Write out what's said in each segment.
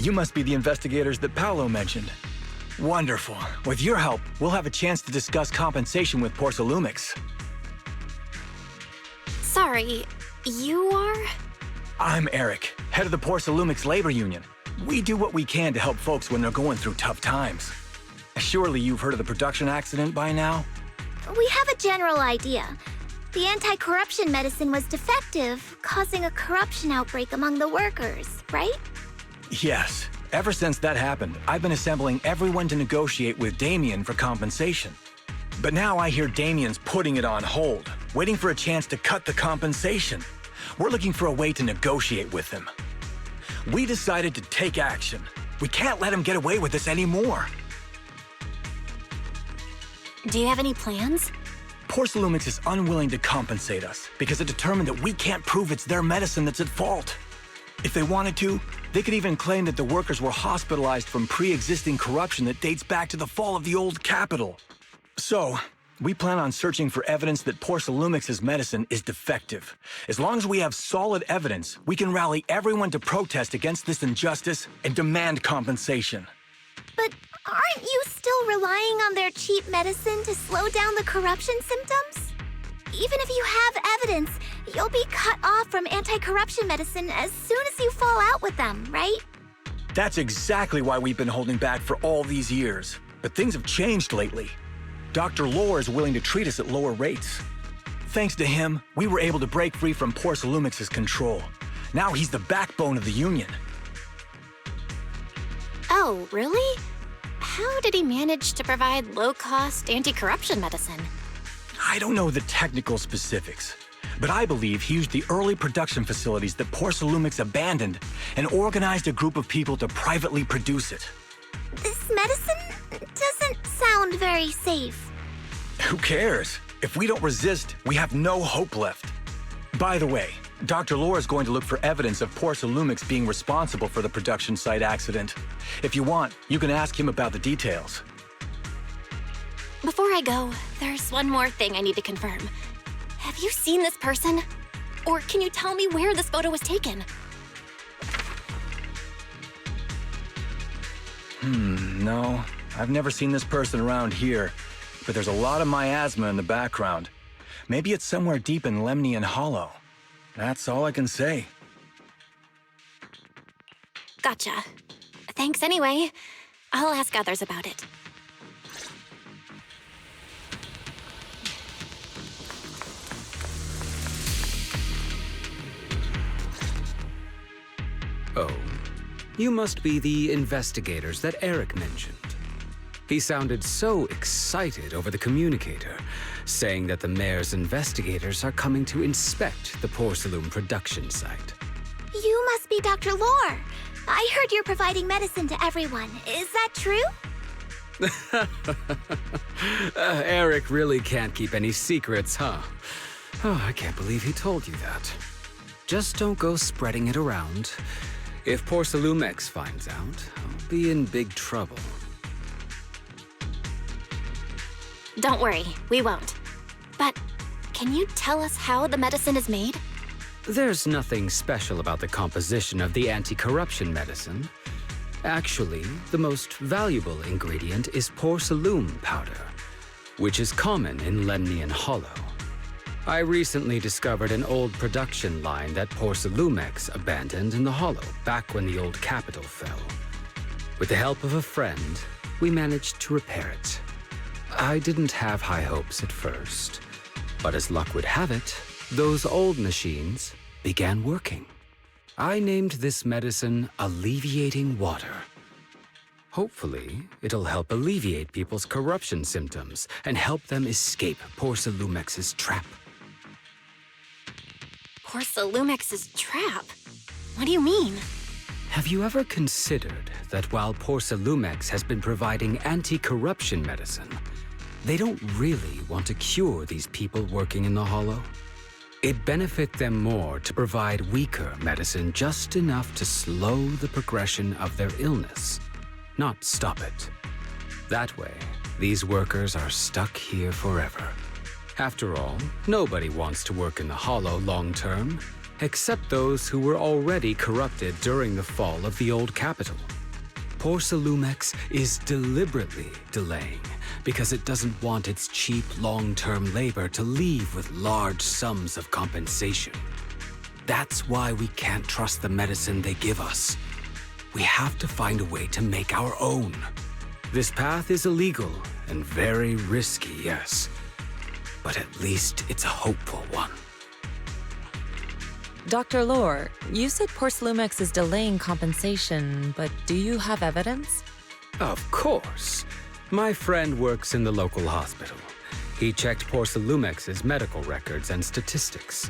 You must be the investigators that Paolo mentioned. Wonderful. With your help, we'll have a chance to discuss compensation with Porcelumix. Sorry, you are? I'm Eric, head of the Porcelumix Labor Union. We do what we can to help folks when they're going through tough times. Surely you've heard of the production accident by now? We have a general idea. The anti-corruption medicine was defective, causing a corruption outbreak among the workers, right? Yes. Ever since that happened, I've been assembling everyone to negotiate with Damien for compensation. But now I hear Damien's putting it on hold, waiting for a chance to cut the compensation. We're looking for a way to negotiate with him. We decided to take action. We can't let him get away with this anymore. Do you have any plans? Porcelumix is unwilling to compensate us because it determined that we can't prove it's their medicine that's at fault. If they wanted to, they could even claim that the workers were hospitalized from pre-existing corruption that dates back to the fall of the old capital. So, we plan on searching for evidence that Porcelumix's medicine is defective. As long as we have solid evidence, we can rally everyone to protest against this injustice and demand compensation. But aren't you still relying on their cheap medicine to slow down the corruption symptoms? Even if you have evidence, you'll be cut off from anti-corruption medicine as soon as you fall out with them, right? That's exactly why we've been holding back for all these years. But things have changed lately. Dr. Lore is willing to treat us at lower rates. Thanks to him, we were able to break free from Porcelumix's control. Now he's the backbone of the Union. Oh, really? How did he manage to provide low-cost anti-corruption medicine? I don't know the technical specifics, but I believe he used the early production facilities that Porcelumix abandoned and organized a group of people to privately produce it. This medicine doesn't sound very safe. Who cares? If we don't resist, we have no hope left. By the way, Dr. Lore is going to look for evidence of Porcelumix being responsible for the production site accident. If you want, you can ask him about the details. Before I go, there's one more thing I need to confirm. Have you seen this person? Or can you tell me where this photo was taken? No. I've never seen this person around here, but there's a lot of miasma in the background. Maybe it's somewhere deep in Lemnian Hollow. That's all I can say. Gotcha. Thanks anyway. I'll ask others about it. Oh, you must be the investigators that Eric mentioned. He sounded so excited over the communicator, saying that the mayor's investigators are coming to inspect the porcelain production site. You must be Dr. Lore. I heard you're providing medicine to everyone. Is that true? Eric really can't keep any secrets, huh? Oh, I can't believe he told you that. Just don't go spreading it around. If Porcelumix finds out, I'll be in big trouble. Don't worry, we won't. But can you tell us how the medicine is made? There's nothing special about the composition of the anti-corruption medicine. Actually, the most valuable ingredient is porcelain powder, which is common in Lemnian Hollow. I recently discovered an old production line that Porcelumix abandoned in the Hollow back when the old capital fell. With the help of a friend, we managed to repair it. I didn't have high hopes at first, but as luck would have it, those old machines began working. I named this medicine Alleviating Water. Hopefully, it'll help alleviate people's corruption symptoms and help them escape Porcelumix's trap. Porcelumix's trap? What do you mean? Have you ever considered that while Porcelumix has been providing anti-corruption medicine, they don't really want to cure these people working in the Hollow? It'd benefit them more to provide weaker medicine just enough to slow the progression of their illness, not stop it. That way, these workers are stuck here forever. After all, nobody wants to work in the Hollow long term. except those who were already corrupted during the fall of the old capital. Porcelumex is deliberately delaying because it doesn't want its cheap long-term labor to leave with large sums of compensation. That's why we can't trust the medicine they give us. We have to find a way to make our own. This path is illegal and very risky, yes. But at least it's a hopeful one. Dr. Lore, you said Porcelumex is delaying compensation, but do you have evidence? Of course. My friend works in the local hospital. He checked Porcelumex's medical records and statistics.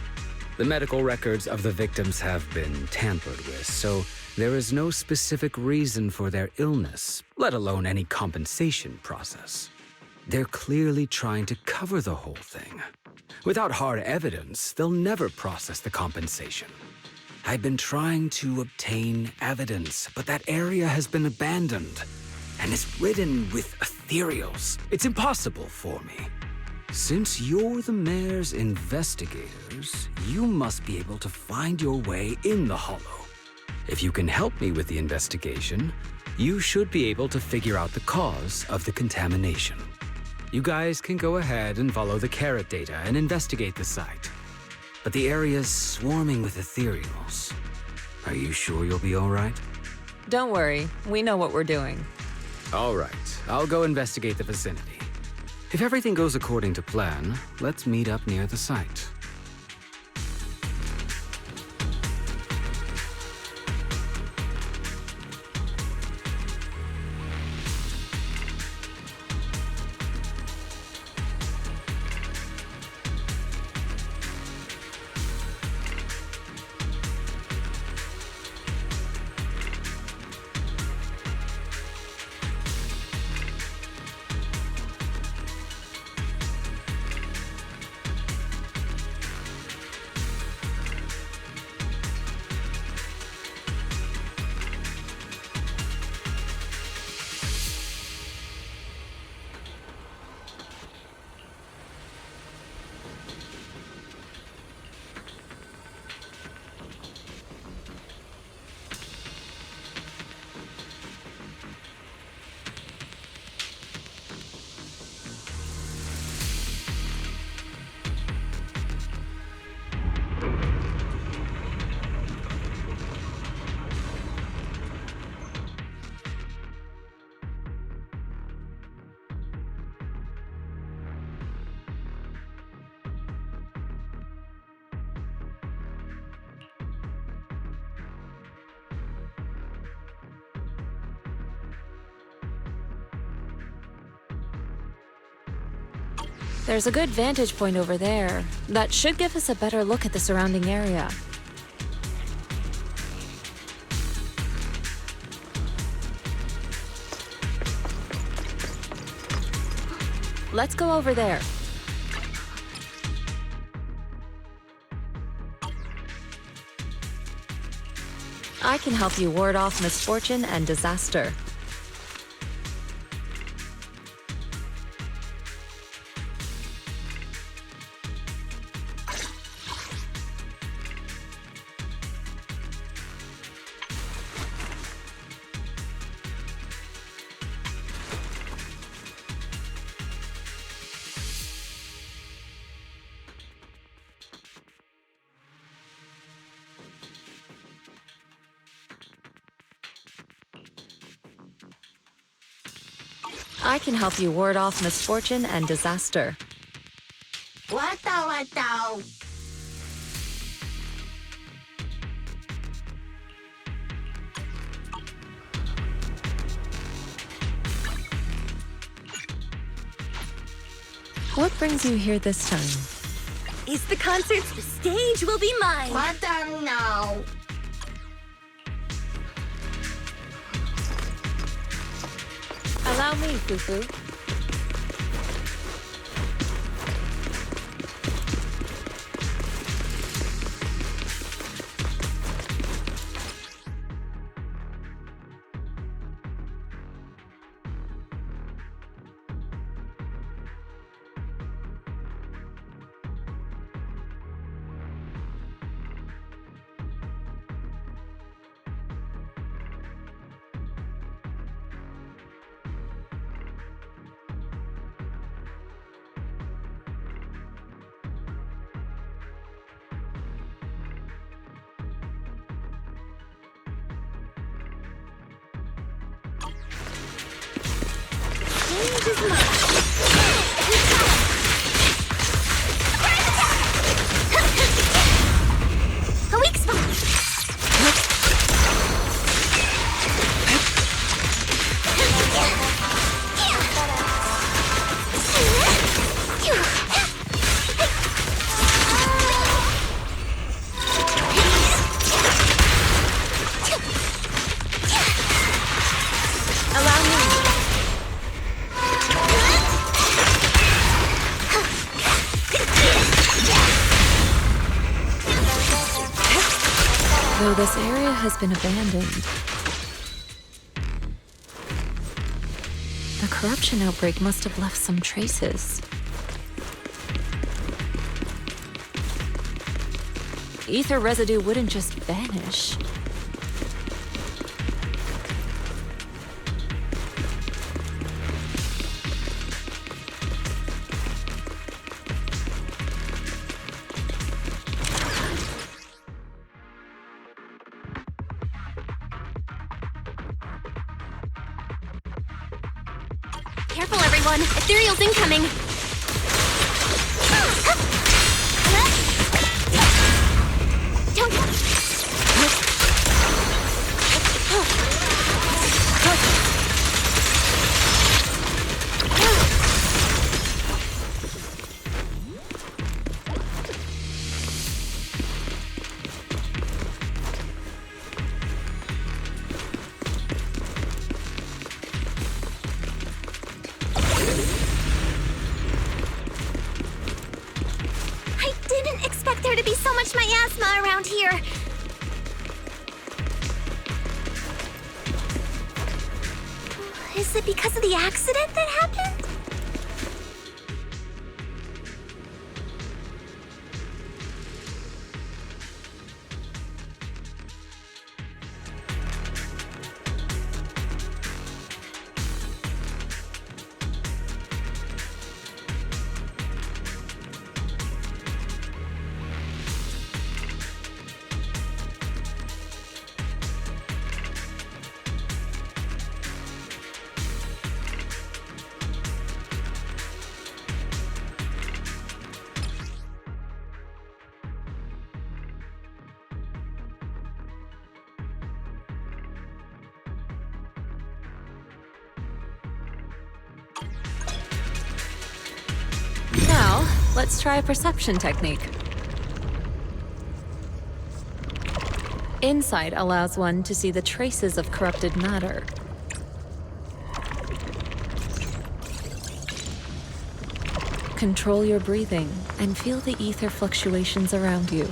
The medical records of the victims have been tampered with, so there is no specific reason for their illness, let alone any compensation process. They're clearly trying to cover the whole thing. Without hard evidence, they'll never process the compensation. I've been trying to obtain evidence, but that area has been abandoned and is ridden with ethereals. It's impossible for me. Since you're the mayor's investigators, you must be able to find your way in the Hollow. If you can help me with the investigation, you should be able to figure out the cause of the contamination. You guys can go ahead and follow the carrot data and investigate the site. But the area's swarming with ethereals. Are you sure you'll be all right? Don't worry, we know what we're doing. All right, I'll go investigate the vicinity. If everything goes according to plan, let's meet up near the site. There's a good vantage point over there. That should give us a better look at the surrounding area. Let's go over there. I can help you ward off misfortune and disaster. I can help you ward off misfortune and disaster. What the? What brings you here this time? It's the concert. The stage will be mine. What the? No. Allow me, Fufu. A weak spot. Though this area has been abandoned, the corruption outbreak must have left some traces. Ether residue wouldn't just vanish. Careful, everyone! Ethereal's incoming! I didn't expect there to be so much miasma around here. Is it because of the accident that happened? Now, let's try a perception technique. Insight allows one to see the traces of corrupted matter. Control your breathing and feel the ether fluctuations around you.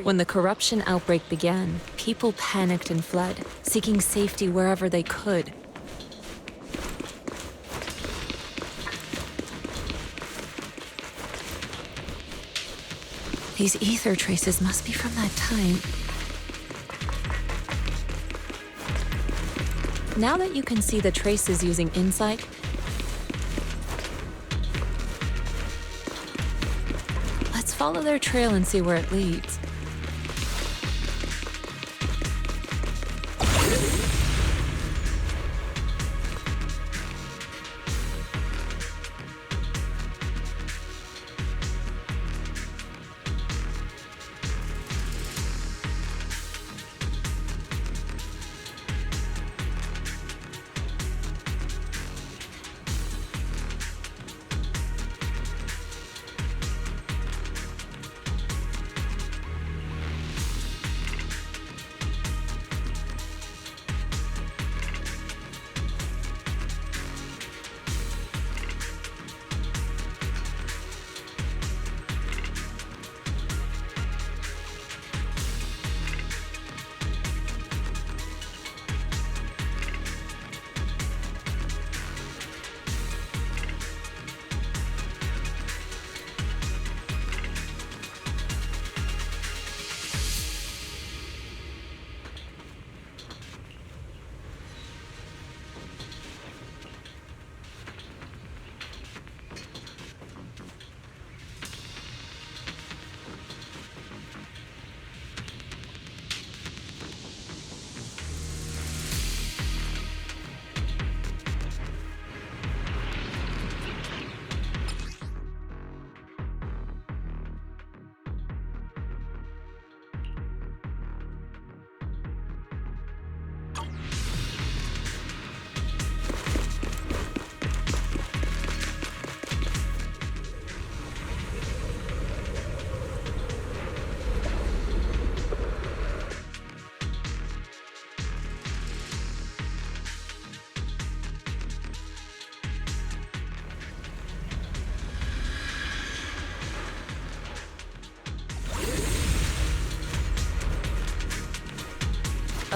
When the corruption outbreak began, people panicked and fled, seeking safety wherever they could. These ether traces must be from that time. Now that you can see the traces using insight, let's follow their trail and see where it leads.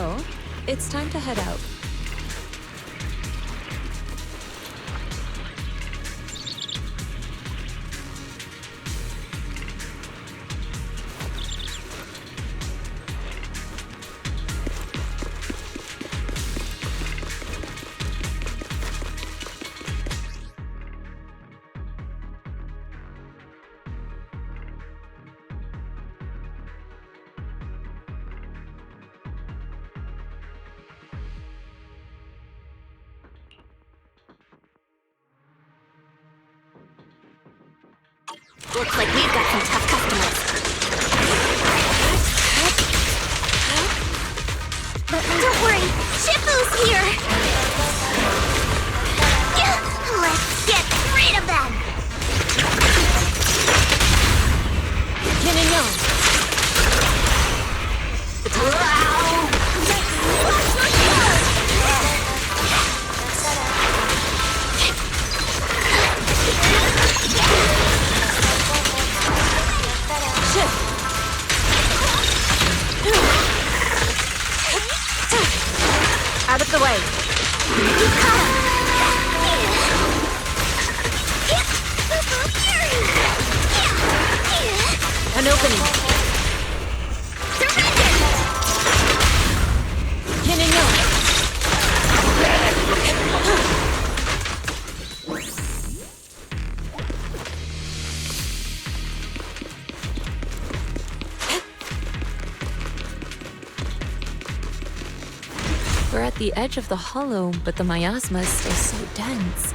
Oh, it's time to head out. Looks like we've got some tough customers. But don't worry, Shifu's here! Let's get rid of them! Yin and yang. Out of the way. An opening. Yin and yang. We're at the edge of the hollow, but the miasma is still so dense.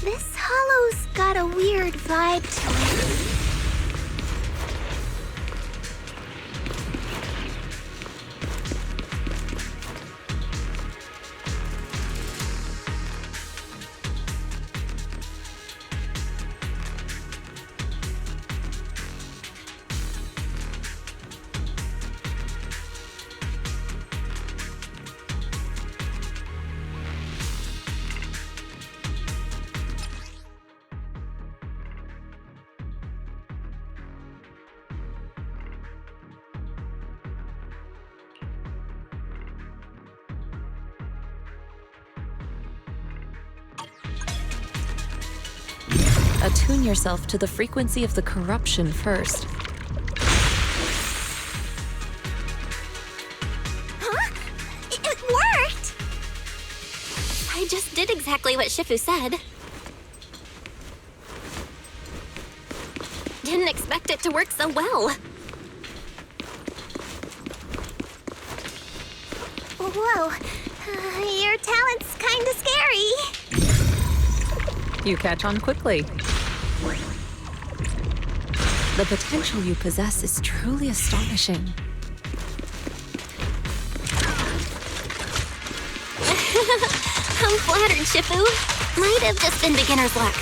This hollow's got a weird vibe to it. Attune yourself to the frequency of the corruption first. Huh? It worked! I just did exactly what Shifu said. Didn't expect it to work so well. Whoa, your talent's kinda scary. You catch on quickly. The potential you possess is truly astonishing. I'm flattered, Shifu. Might have just been beginner's luck.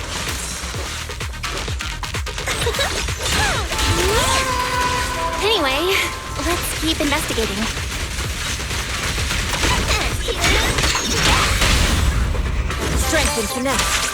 Anyway, let's keep investigating. Strength and finesse.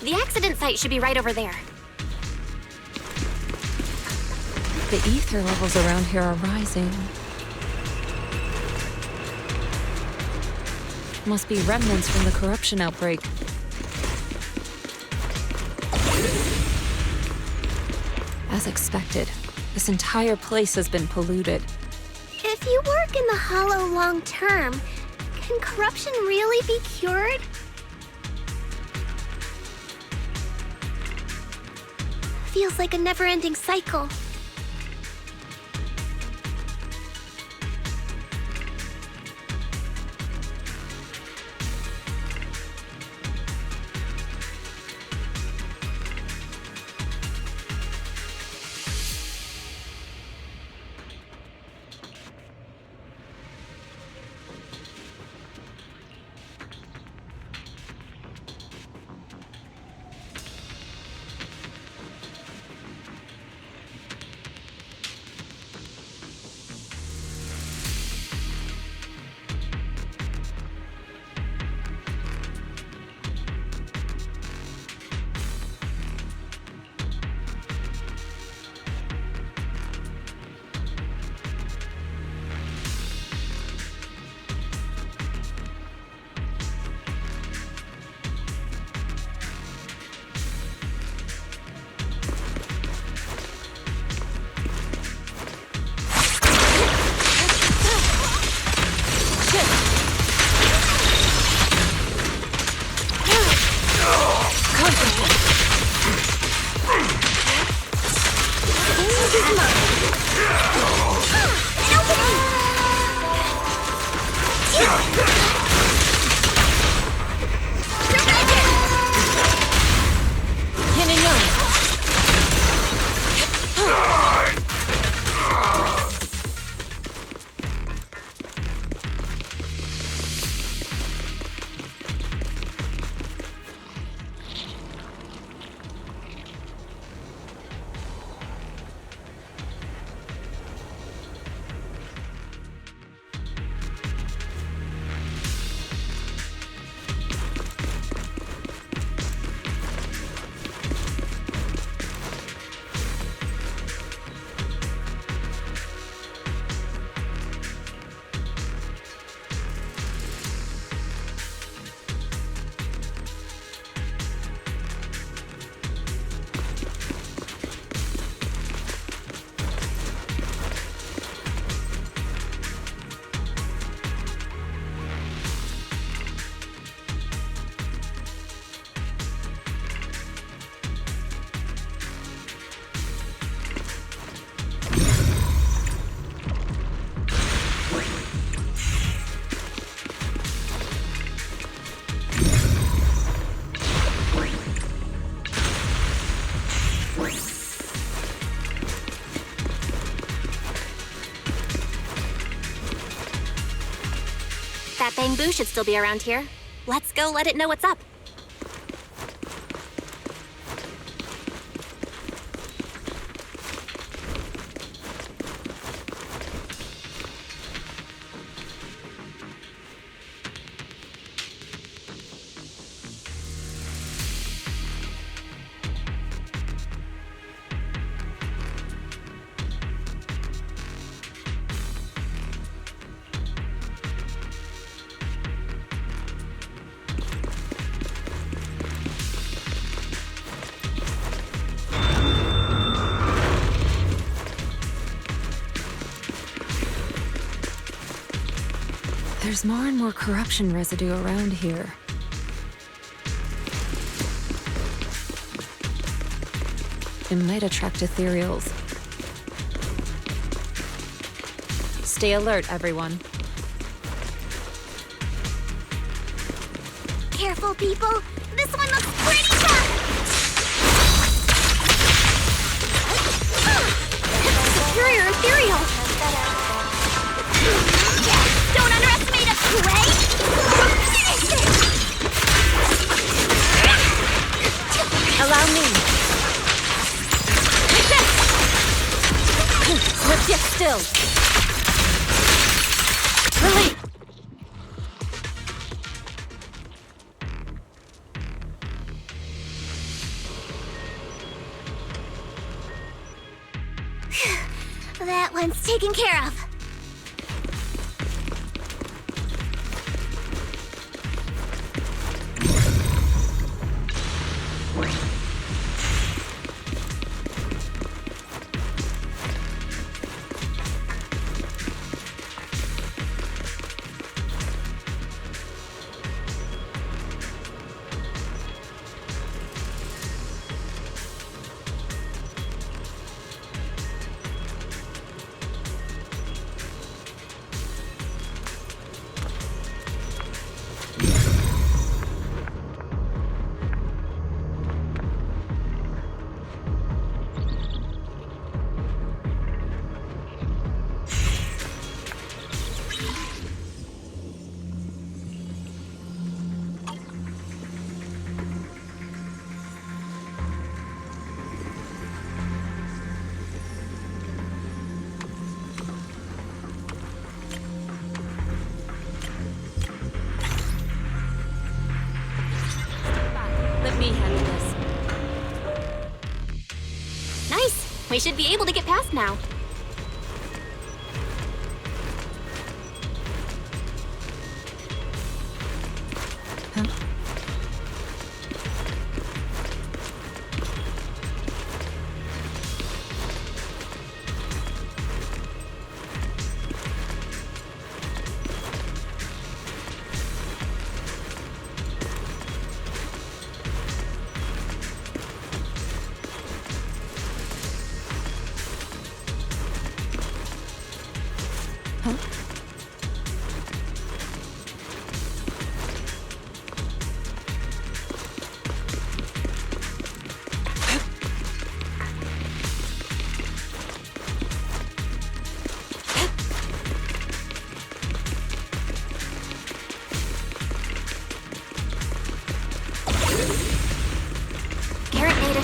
The accident site should be right over there. The ether levels around here are rising. Must be remnants from the corruption outbreak. As expected, this entire place has been polluted. If you work in the hollow long term, can corruption really be cured? Feels like a never-ending cycle. King Boo should still be around here. Let's go let it know what's up. There's more and more corruption residue around here. It might attract ethereals. Stay alert, everyone. Careful, people. This one looks pretty tough. Superior ethereal! Don't underestimate us, Kuei! Finish it! Allow me. Swift yet still. Release. That one's taken care of. Let me handle this. Nice! We should be able to get past now.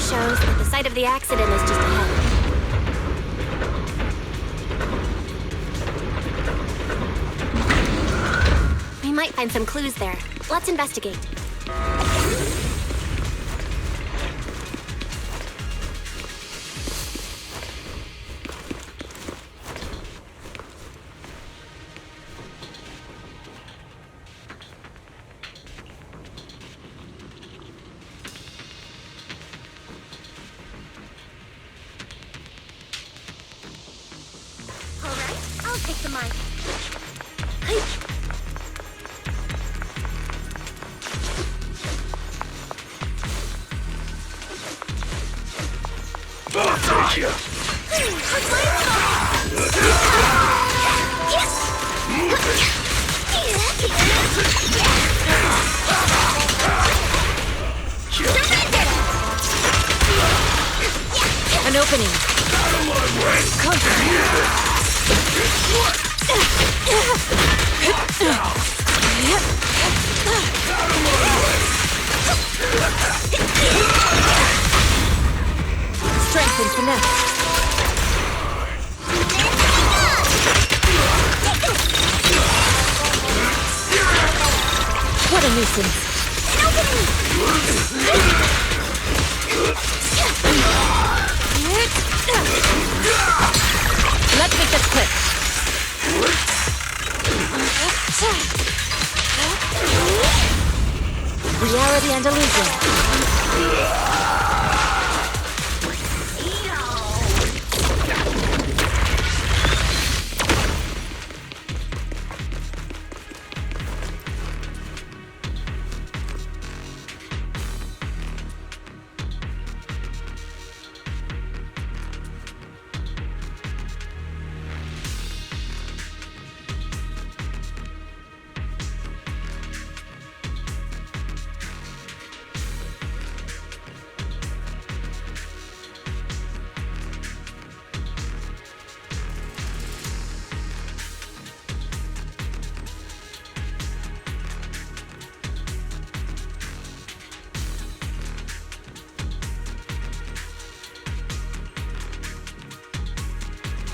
Shows that the site of the accident is just ahead. We might find some clues there. Let's investigate. I'll take the mic. Thank you. An opening. Come. to next? What a nuisance. Let's make this quick. Reality and illusion.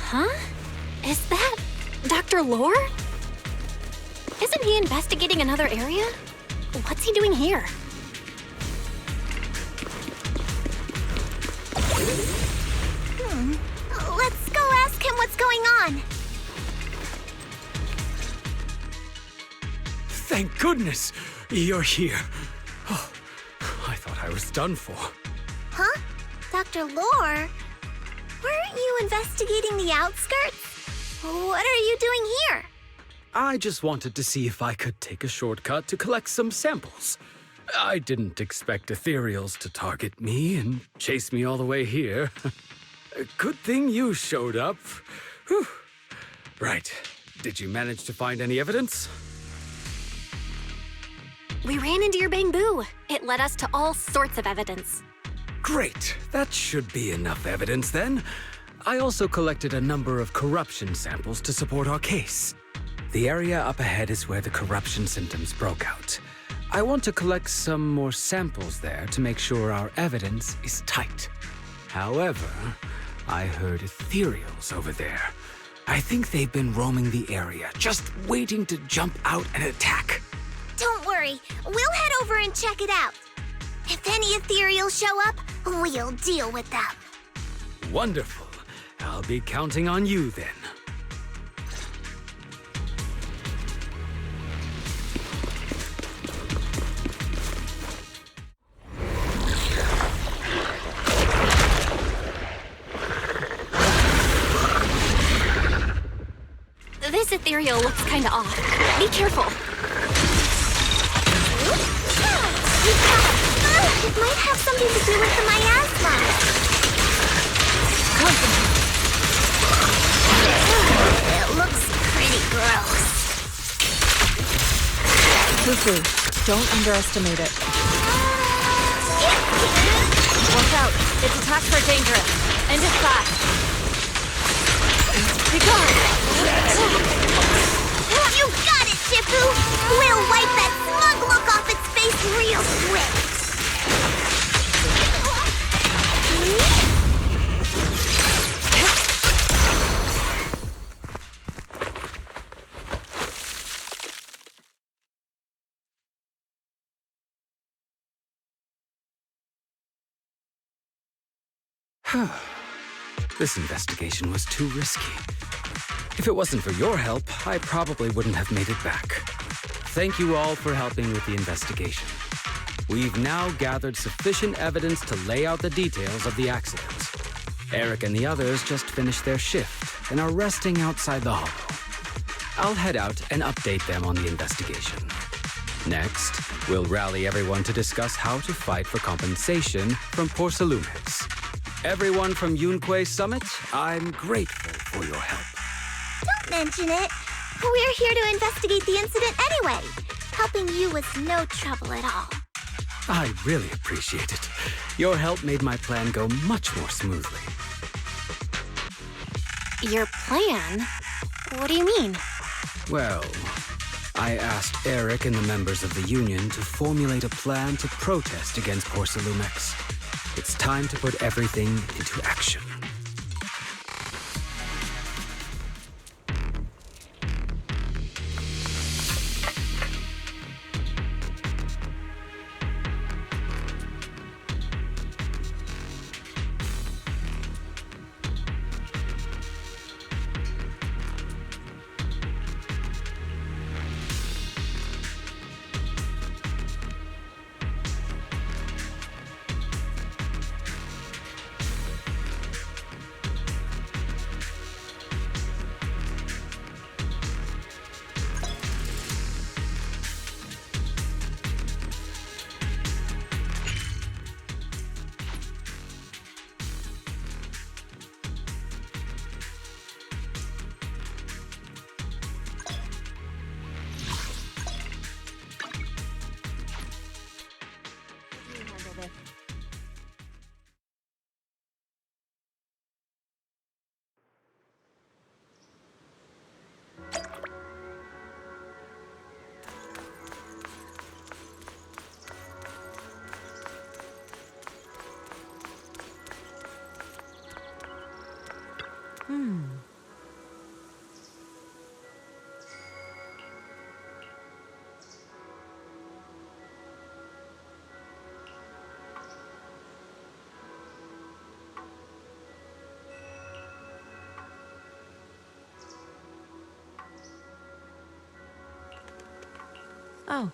Huh? Is that Dr. Lore? Isn't he investigating another area? What's he doing here? Let's go ask him what's going on. Thank goodness you're here. Oh, I thought I was done for. Huh? Dr. Lore? Weren't you investigating the outskirts? What are you doing here? I just wanted to see if I could take a shortcut to collect some samples. I didn't expect ethereals to target me and chase me all the way here. Good thing you showed up. Whew. Right. Did you manage to find any evidence? We ran into your bamboo. It led us to all sorts of evidence. Great. That should be enough evidence then. I also collected a number of corruption samples to support our case. The area up ahead is where the corruption symptoms broke out. I want to collect some more samples there to make sure our evidence is tight. However, I heard ethereals over there. I think they've been roaming the area, just waiting to jump out and attack. Don't worry, we'll head over and check it out. If any ethereals show up, we'll deal with them. Wonderful. I'll be counting on you then. This ethereal looks kinda off. Be careful. It might have something to do with the miasma. It looks pretty gross. Fufu, don't underestimate it. Watch out. Its attacks are dangerous. And it's fast. Be gone! You got it, Shifu! We'll wipe that smug look off its face real quick. This investigation was too risky. If it wasn't for your help, I probably wouldn't have made it back. Thank you all for helping with the investigation. We've now gathered sufficient evidence to lay out the details of the accident. Eric and the others just finished their shift and are resting outside the hollow. I'll head out and update them on the investigation. Next, we'll rally everyone to discuss how to fight for compensation from Porcelumex. Everyone from Yunque Summit, I'm grateful for your help. Don't mention it. We're here to investigate the incident anyway. Helping you was no trouble at all. I really appreciate it. Your help made my plan go much more smoothly. Your plan? What do you mean? Well, I asked Eric and the members of the Union to formulate a plan to protest against Porcelumex. It's time to put everything into action. Oh,